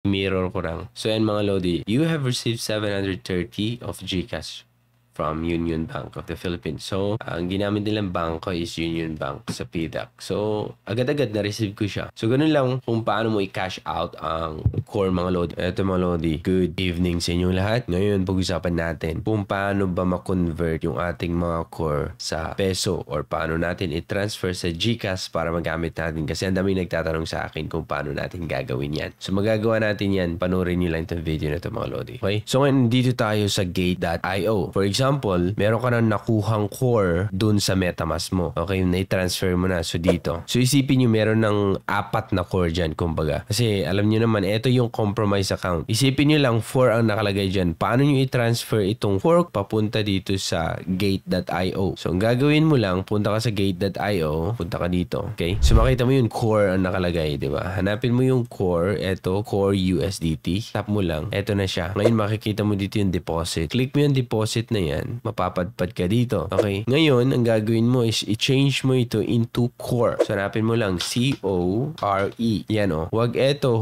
Mirror ko lang. So yan mga Lodi, you have received 730 of GCash from Union Bank of the Philippines. So, ang ginamit nilang bangko is Union Bank sa PDAC. So, agad-agad na-receive ko siya. So, ganun lang kung paano mo i-cash out ang core mga Lodi. Eto mga Lodi, good evening sa inyong lahat. Ngayon, pag-usapan natin kung paano ba ma-convert yung ating mga core sa peso or paano natin i-transfer sa GCash para magamit natin. Kasi ang dami nagtatanong sa akin kung paano natin gagawin yan. So, magagawa natin yan. Panoorin nyo lang itong video na ito mga Lodi. Okay? So, ngayon, dito tayo sa gate.io. For example, meron ka na nakuhang core dun sa MetaMask mo. Okay, na-transfer mo na. So, dito. So, isipin nyo, meron ng 4 na core dyan, kumbaga. Kasi, alam nyo naman, ito yung compromise account. Isipin nyo lang, 4 ang nakalagay dyan. Paano nyo i-transfer itong 4 papunta dito sa gate.io? So, ang gagawin mo lang, punta ka sa gate.io, punta ka dito. Okay? So, makita mo yung core ang nakalagay, di ba? Hanapin mo yung core. Ito, core USDT. Tap mo lang. Ito na siya. Ngayon, makikita mo dito yung deposit. Click mo yung deposit na yan. Mapapadpad ka dito. Okay? Ngayon, ang gagawin mo is i-change mo ito into core. So, hanapin mo lang C-O-R-E. Yan o. Huwag ito,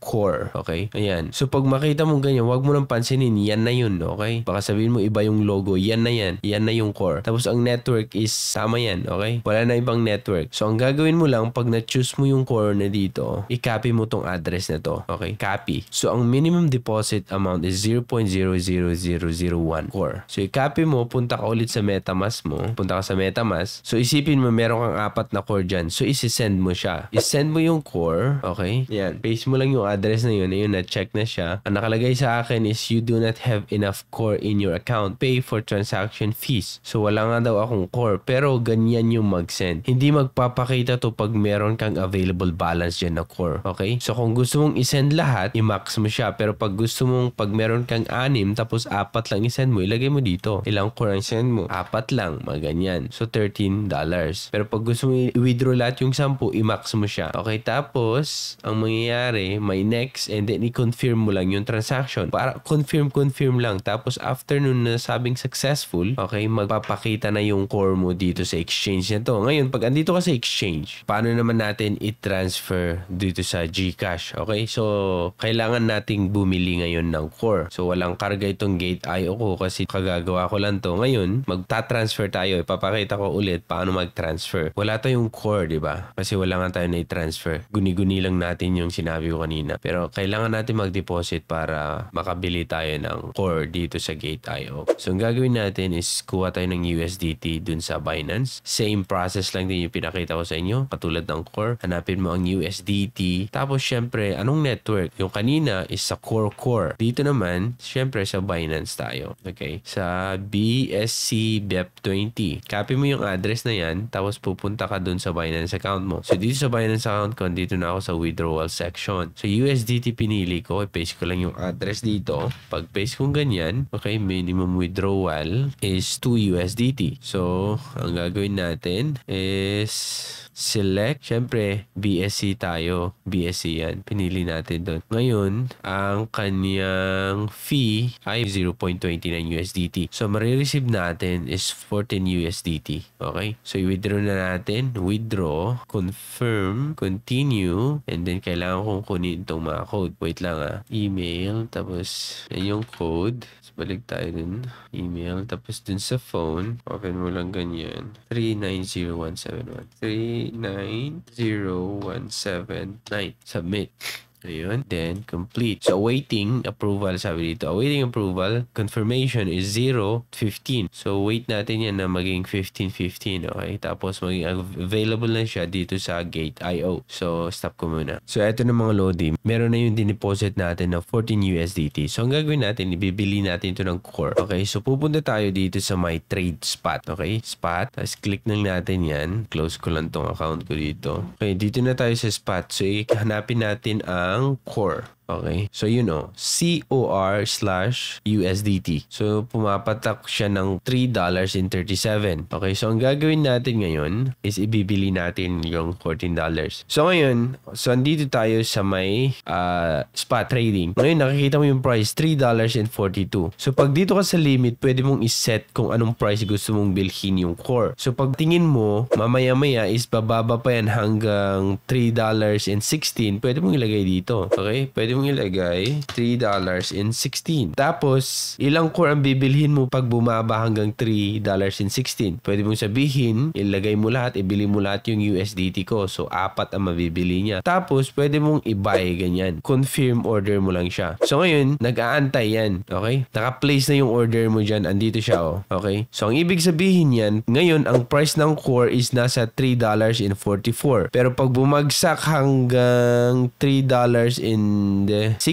core. Okay? Ayan. So, pag makita mo ganyan, huwag mo nang pansinin. Yan na yun. Okay? Baka sabihin mo iba yung logo. Yan na yan. Yan na yung core. Tapos, ang network is sama yan. Okay? Wala na ibang network. So, ang gagawin mo lang, pag na-choose mo yung core na dito, i-copy mo tong address na to. Okay? Copy. So, ang minimum deposit amount is 0.00001 core. So, i-copy mo, punta ka ulit sa MetaMask mo. Punta ka sa MetaMask. So, isipin mo, meron kang 4 na core dyan. So, isi-send mo siya. I-send mo yung core. Okay? Yan. Paste mo lang yung address na yun. Ayun, na-check na siya. Ang nakalagay sa akin is you do not have enough core in your account. Pay for transaction fees. So, wala nga daw akong core. Pero, ganyan yung mag-send. Hindi magpapakita to pag meron kang available balance dyan na core. Okay? So, kung gusto mong i-send lahat, i-max mo siya. Pero, pag gusto mong, pag meron kang 6, tapos 4 lang i-send mo, ilagay mo dito. Ilang core ang send mo? 4 lang. Mga ganyan. So, $13. Pero pag gusto mo i-withdraw lahat yung 10, i-max mo siya. Okay, tapos, ang mangyayari, may next, and then i-confirm mo lang yung transaction. Para confirm lang. Tapos, after nun na sabing successful, okay, magpapakita na yung core mo dito sa exchange na to. Ngayon, pag andito ka sa exchange, paano naman natin i-transfer dito sa GCash? Okay, so, kailangan nating bumili ngayon ng core. So, walang karga itong Gate.io ko kasi kagagawa ko lang to. Ngayon, magta-transfer tayo. Ipapakita ko ulit paano mag-transfer. Wala tayong core, di ba? Kasi wala nga tayo na-transfer. Guni-guni lang natin yung sinabi ko kanina. Pero kailangan natin mag-deposit para makabili tayo ng core dito sa Gate.io. So, ang gagawin natin is kuha tayo ng USDT dun sa Binance. Same process lang din yung pinakita ko sa inyo. Katulad ng core. Hanapin mo ang USDT. Tapos, syempre, anong network? Yung kanina is sa core. Dito naman, syempre, sa Binance tayo. Okay? Sa BSC BEP20. Copy mo yung address na yan, tapos pupunta ka dun sa Binance account mo. So, dito sa Binance account ko, dito na ako sa withdrawal section. So, USDT pinili ko. I-paste ko lang yung address dito. Pag paste kong ganyan, okay, minimum withdrawal is 2 USDT. So, ang gagawin natin is select. Siyempre, BSC tayo. BSC yan. Pinili natin doon. Ngayon, ang kanyang fee ay 0.29 USDT. So, marireceive natin is 14 USDT. Okay? So, i-withdraw na natin. Withdraw. Confirm. Continue. And then, kailangan kong kunin itong mga code. Wait lang Email. Tapos, yan yung code. Balik tayo dun. Email. Tapos dun sa phone, open mo lang ganyan. 390171. 390179. Submit. Ayun. Then, complete. So, awaiting approval. Sabi dito, awaiting approval. Confirmation is 0.15. So, wait natin yan na maging 15.15. Okay? Tapos, maging available na siya dito sa Gate.io. So, stop ko muna. So, eto na mga Lodi. Meron na yung dineposit natin na 14 USDT. So, ang gagawin natin, ibibili natin ito ng core. Okay? So, pupunta tayo dito sa my trade spot. Okay? Spot. Tapos, click lang natin yan. Close ko lang tong account ko dito. Okay? Dito na tayo sa spot. So, hanapin natin ang core. Okay? So, COR/USDT. So, pumapatak siya ng $3.37. Okay? So, ang gagawin natin ngayon is ibibili natin yung $14. So, ngayon, andito tayo sa may spot trading. Ngayon, nakikita mo yung price, $3.42. So, pag dito ka sa limit, pwede mong iset kung anong price gusto mong bilhin yung core. So, pag tingin mo, mamaya-maya is bababa pa yan hanggang $3.16. Pwede mong ilagay dito. Okay? Pwede pwede mong ilagay $3.16. Tapos, ilang core ang bibilhin mo pag bumaba hanggang $3.16? Pwede mong sabihin, ilagay mo lahat, ibili mo lahat yung USDT ko. So, 4 ang mabibili niya. Tapos, pwede mong i-buy ganyan. Confirm order mo lang siya. So, ngayon, nag-aantay yan. Okay? Naka-place na yung order mo dyan. Andito siya, oh. Okay? So, ang ibig sabihin yan, ngayon, ang price ng core is nasa $3.44. Pero pag bumagsak hanggang $3.16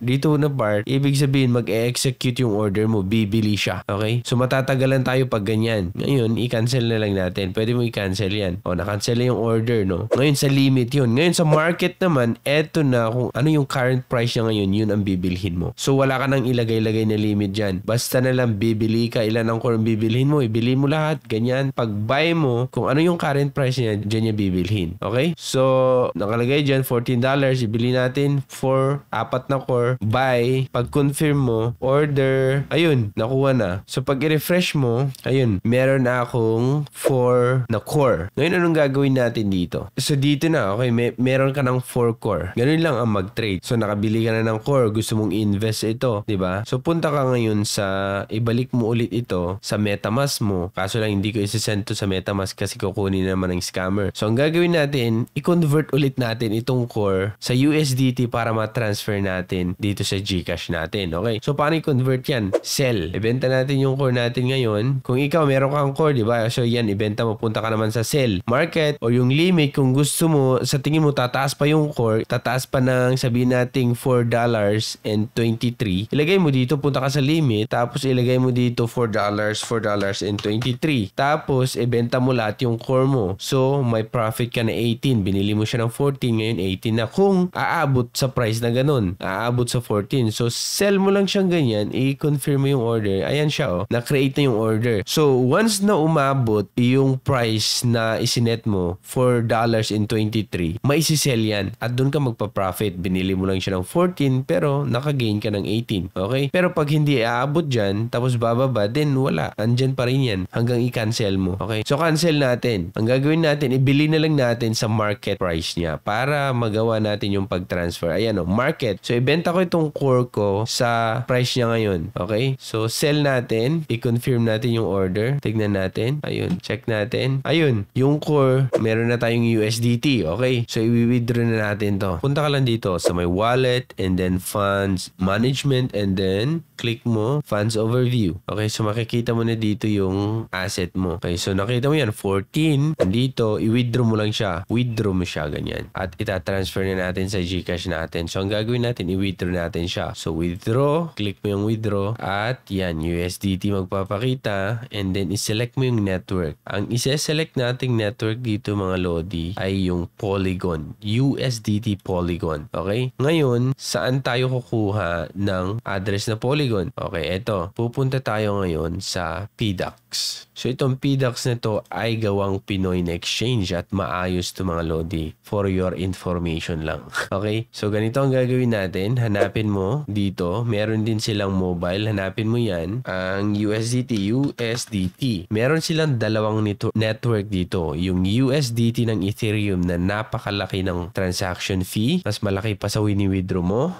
dito na part, ibig sabihin mag-execute yung order mo, bibili siya. Okay? So matatagalan tayo pag ganyan. Ngayon, i-cancel na lang natin. Pwede mo i-cancel yan. O, na-cancel na yung order, no? Ngayon sa limit yun. Ngayon sa market naman, eto na kung ano yung current price niya ngayon, yun ang bibilhin mo. So wala ka nang ilagay-lagay na limit dyan. Basta na lang bibili ka, ilan ang core bibilhin mo, ibili mo lahat, ganyan. Pag buy mo, kung ano yung current price niya, dyan niya bibilhin. Okay? So, nakalagay dyan, $14. Ibili natin for 4 na core. Buy. Pag confirm mo, order. Ayun, nakuha na. So, pag i-refresh mo, ayun, meron na akong 4 na core. Ngayon, anong gagawin natin dito? So, dito na, okay, meron ka ng 4 core. Ganun lang ang mag-trade. So, nakabili ka na ng core. Gusto mong invest ito, di ba? So, punta ka ngayon sa, ibalik mo ulit ito sa MetaMask mo. Kaso lang, hindi ko isi-send to sa MetaMask kasi kukunin naman ng scammer. So, ang gagawin natin, i-convert ulit natin itong core sa USDT para ma-transfer natin dito sa GCash natin. Okay? So, paano i-convert yan? Sell. Ibenta natin yung core natin ngayon. Kung ikaw, meron kang core, di ba? So, yan, ibenta mo. Punta ka naman sa sell. Market o yung limit, kung gusto mo, sa tingin mo, tataas pa yung core, tataas pa ng, sabihin nating $4.23. Ilagay mo dito, punta ka sa limit, tapos ilagay mo dito $4.23. Tapos, ibenta mo lahat yung core mo. So, may profit ka na 18. Binili mo siya ng 14, ngayon 18 na. Kung aabot sa price na ganun, aabot sa 14. So, sell mo lang siyang ganyan, i-confirm mo yung order. Ayan siya, oh. Na-create na yung order. So, once na umabot yung price na isinet mo, $4.23, maisisell yan. At doon ka magpa-profit. Binili mo lang siya ng 14, pero naka-gain ka ng 18. Okay? Pero pag hindi aabot dyan, tapos bababa, then wala. Andyan pa rin yan hanggang i-cancel mo. Okay? So, cancel natin. Ang gagawin natin, ibili na lang natin sa market price niya para magawa natin yung pag-transfer. Ayan, oh, market. So, ibenta ko itong core ko sa price niya ngayon. Okay? So, sell natin. I-confirm natin yung order. Tignan natin. Ayun. Check natin. Ayun. Yung core, meron na tayong USDT. Okay? So, i-withdraw na natin to. Punta ka lang dito sa my wallet and then funds management and then click mo funds overview. Okay? So, makikita mo na dito yung asset mo. Okay? So, nakita mo yan. 14. Nandito, i-withdraw mo lang siya. Withdraw mo siya. Ganyan. At itatransfer na natin sa GCash natin. So, ang gagawin natin, i-withdraw natin siya. So, withdraw. Click mo yung withdraw. At yan, USDT magpapakita. And then, iselect mo yung network. Ang isa-select nating network dito, mga Lodi, ay yung Polygon. USDT Polygon. Okay? Ngayon, saan tayo kukuha ng address na Polygon? Okay, eto. Pupunta tayo ngayon sa PDAX. So, itong PDAX na to ay gawang Pinoy na exchange at maayos to, mga Lodi. For your information lang. Okay? So, ganito ang gagawin natin. Hanapin mo dito. Meron din silang mobile. Hanapin mo yan. Ang USDT. Meron silang dalawang network dito. Yung USDT ng Ethereum na napakalaki ng transaction fee. Mas malaki pa sa wini-withdraw mo.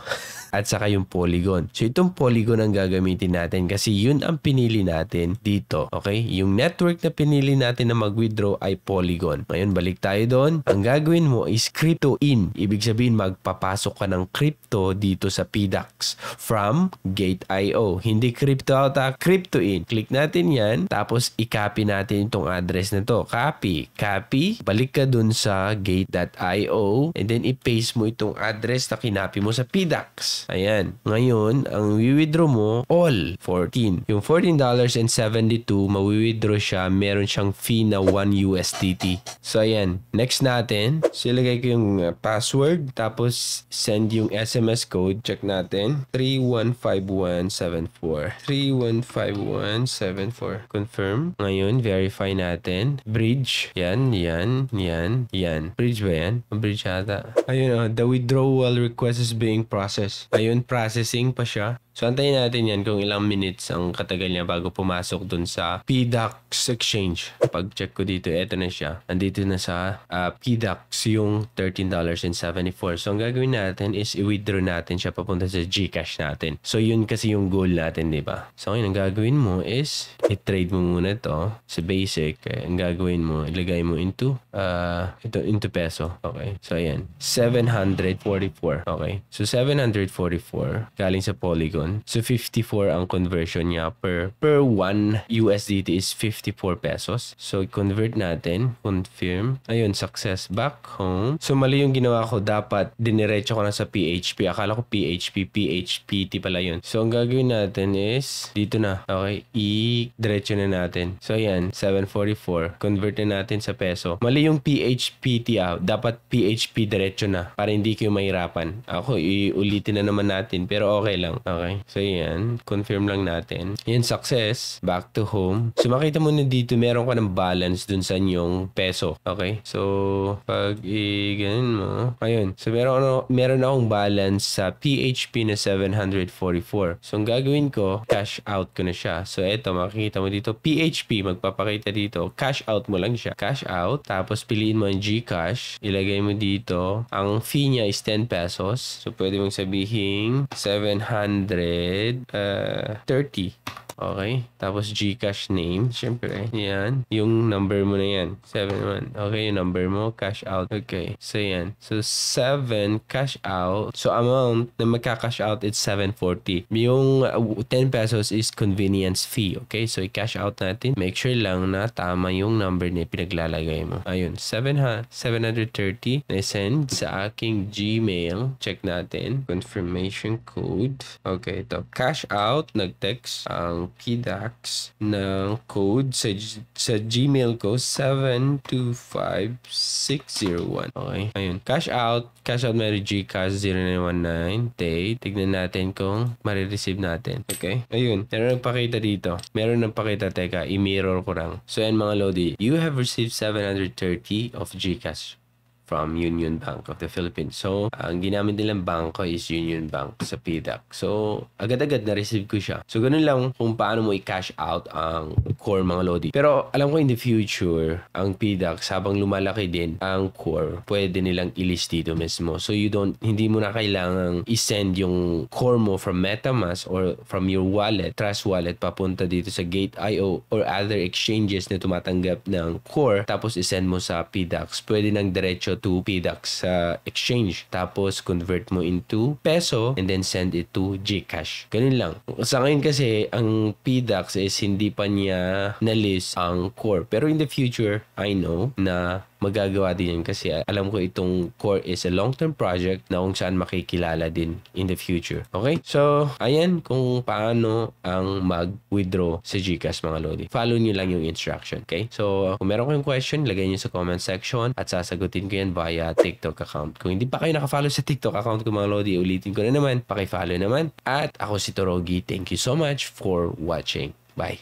At saka yung Polygon. So, itong Polygon ang gagamitin natin kasi yun ang pinili natin dito. Okay? Yung network na pinili natin na mag-withdraw ay Polygon. Ngayon, balik tayo doon. Ang gagawin mo is crypto in. Ibig sabihin, magpapasok ka ng crypto dito sa PDAX from Gate.io. Hindi crypto out, crypto in. Click natin yan. Tapos, i-copy natin itong address na to. Copy. Balik ka dun sa Gate.io and then i-paste mo itong address na kinapi mo sa PDAX. Ayan. Ngayon, ang withdraw mo, all 14. Yung $14.72, mawi-withdraw siya. Meron siyang fee na 1 USDT. So, ayan. Next natin. So, ilagay ko yung password. Tapos, send yung SMS code. Check natin. 315174. 315174. Confirm. Ngayon, verify natin. Bridge. Yan. Bridge ba yan? Bridge ata. Ayun, the withdrawal request is being processed. Ayun, processing pa siya. So, antayin natin yan kung ilang minutes ang katagal niya bago pumasok dun sa PDAX exchange. Pag-check ko dito, eto na siya. Andito na sa PDAX yung $13.74. So, ang gagawin natin is i-withdraw natin siya papunta sa GCash natin. So, yun kasi yung goal natin, di ba? So, ang gagawin mo is i-trade mo muna to sa basic. Kaya, ang gagawin mo, ilagay mo into peso. Okay. So, ayan. 744. Okay. So, 744 galing sa Polygon. So, 54 ang conversion niya per 1 USDT is 54 pesos. So, convert natin. Confirm. Ayun, success. Back home. So, mali yung ginawa ko. Dapat diniretso ko na sa PHP. Akala ko PHPT pala yun. So, ang gagawin natin is dito na. Okay. I-diretso na natin. So, ayan. 744. Convert na natin sa peso. Mali yung PHPT. Dapat PHP diretso na para hindi kayo mahirapan. Ako, iulitin na naman natin pero okay lang. Okay. So, yan. Confirm lang natin. Yan, success. Back to home. So, makita mo na dito, meron ka ng balance dun sa inyong peso. Okay. So, pag i-ganon mo, ayun. So, meron akong balance sa PHP na 744. So, ang gagawin ko, cash out ko na siya. So, eto, makikita mo dito, PHP, magpapakita dito, cash out mo lang siya. Cash out. Tapos, piliin mo ang GCash. Ilagay mo dito. Ang fee niya is 10 pesos. So, pwede mong sabihin 730. Okay. Tapos GCash name. Siyempre. Yan. Yung number mo na yan. 71. Okay. Yung number mo. Cash out. Okay. So, yan. So, 7 cash out. So, amount na magka-cash out is 740. Yung 10 pesos is convenience fee. Okay. So, i-cash out natin. Make sure lang na tama yung number na pinaglalagay mo. Ayun. 730 na send sa aking Gmail. Check natin. Confirmation code. Okay. Ito. Cash out. Nag-text ang PDAX ng code sa Gmail ko 725601. Okay. Ayun. Cash out. Cash out may GCash 0919. Tignan natin kung marireceive natin. Okay. Ayun. Meron nagpakita dito. Meron nagpakita. Teka, i-mirror ko lang. So, yan mga Lodi. You have received 730 of GCash from Union Bank of the Philippines. So, ang ginamit nilang bangko is Union Bank sa PDAX. So, agad-agad na-receive ko siya. So, ganun lang kung paano mo i-cash out ang core mga Lodi. Pero, alam ko in the future, ang PDAX, habang lumalaki din ang core, pwede nilang i-list dito mismo. So, hindi mo na kailangang i-send yung core mo from MetaMask or from your wallet, Trust Wallet, papunta dito sa Gate.io or other exchanges na tumatanggap ng core, tapos i-send mo sa PDAX. Pwede nang diretso to PDAX exchange. Tapos, convert mo into peso and then send it to GCash. Ganun lang. Sa ngayon kasi, ang PDAX is hindi pa niya na-list ang core. Pero in the future, I know na magagawa din yan kasi alam ko itong core is a long-term project na kung saan makikilala din in the future. Okay? So, ayan kung paano ang mag-withdraw sa GCash mga Lodi. Follow nyo lang yung instruction. Okay? So, kung meron kayong question, lagay nyo sa comment section at sasagutin ko yan via TikTok account. Kung hindi pa kayo nakafollow sa TikTok account ko mga Lodi, ulitin ko na naman. Paki-follow naman. At ako si Torogi. Thank you so much for watching. Bye.